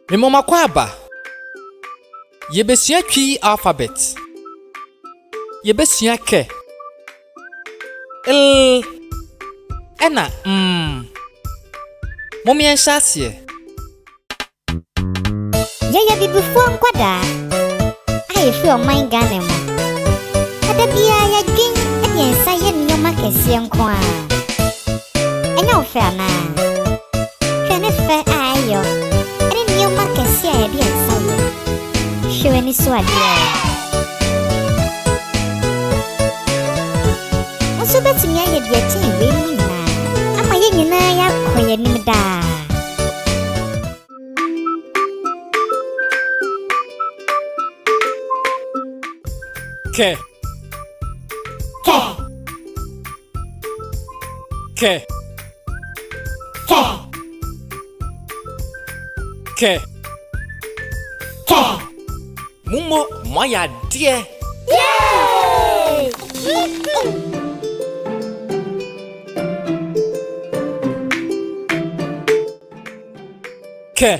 Remoma kwaba. Yebesua twi alphabet. Yebesua ke. Ena Mommy and Shasie. Yaya before kwada. I feel my ganem. Adabia ya ging and say in your makesian kwa. And no fair na. Can it fair ayo? And in your makesia dear say. Show any swag. Also, that's me. I get TV. I'm a young and I quiet in the dark. Ke. Mumo moya dear. Yay! Ke.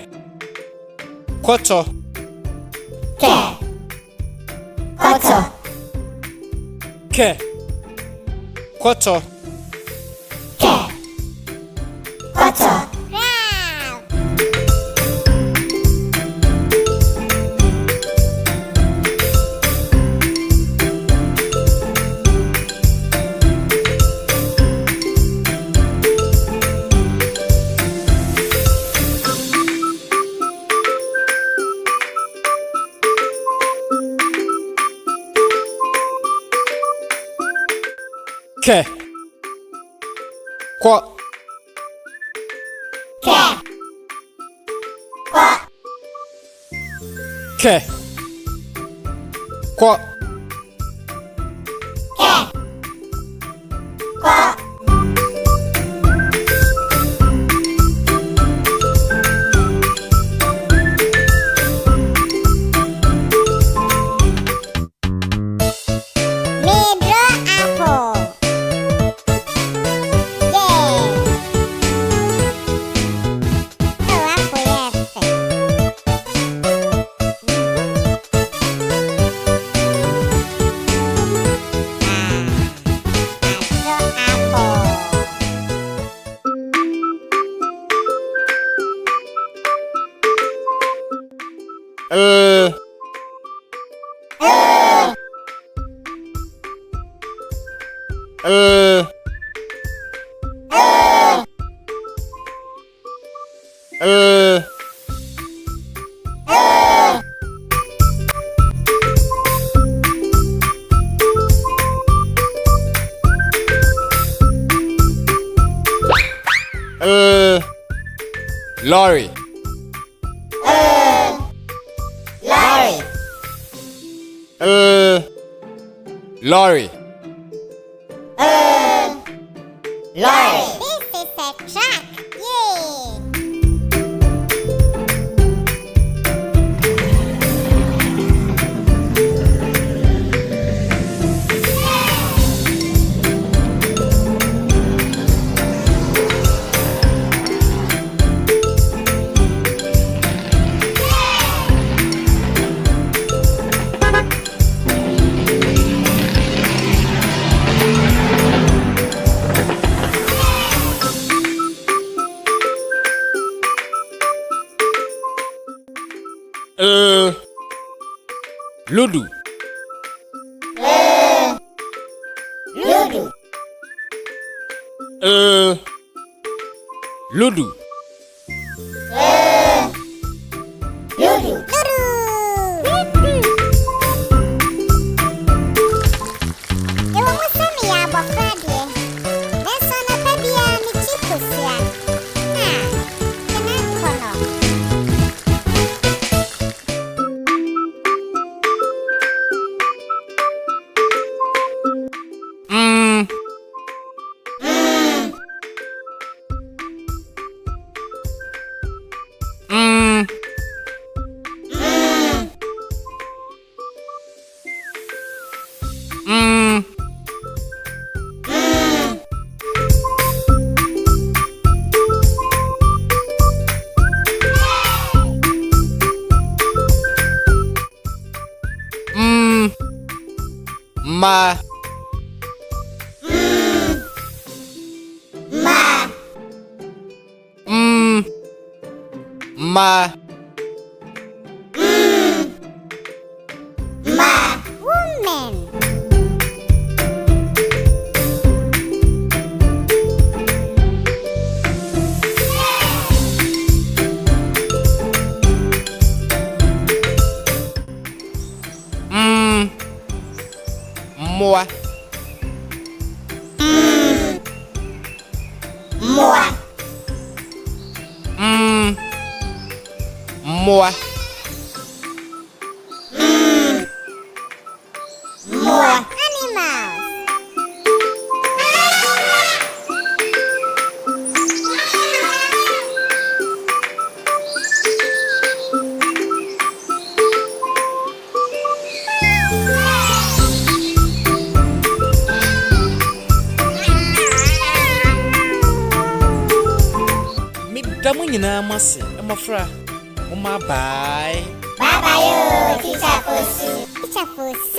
Koto. Ke. Koto. Ke. Kwa. Ke. Kwa. Lorry. Lorry. This is a track. Yay! Ludu. Ludu. Ma. Woman. Moi. Moi. Moi. Moi. Animals. Damu nyina mase, amafra. Bye. Bye bye, Teacher Fosu. Teacher Fosu.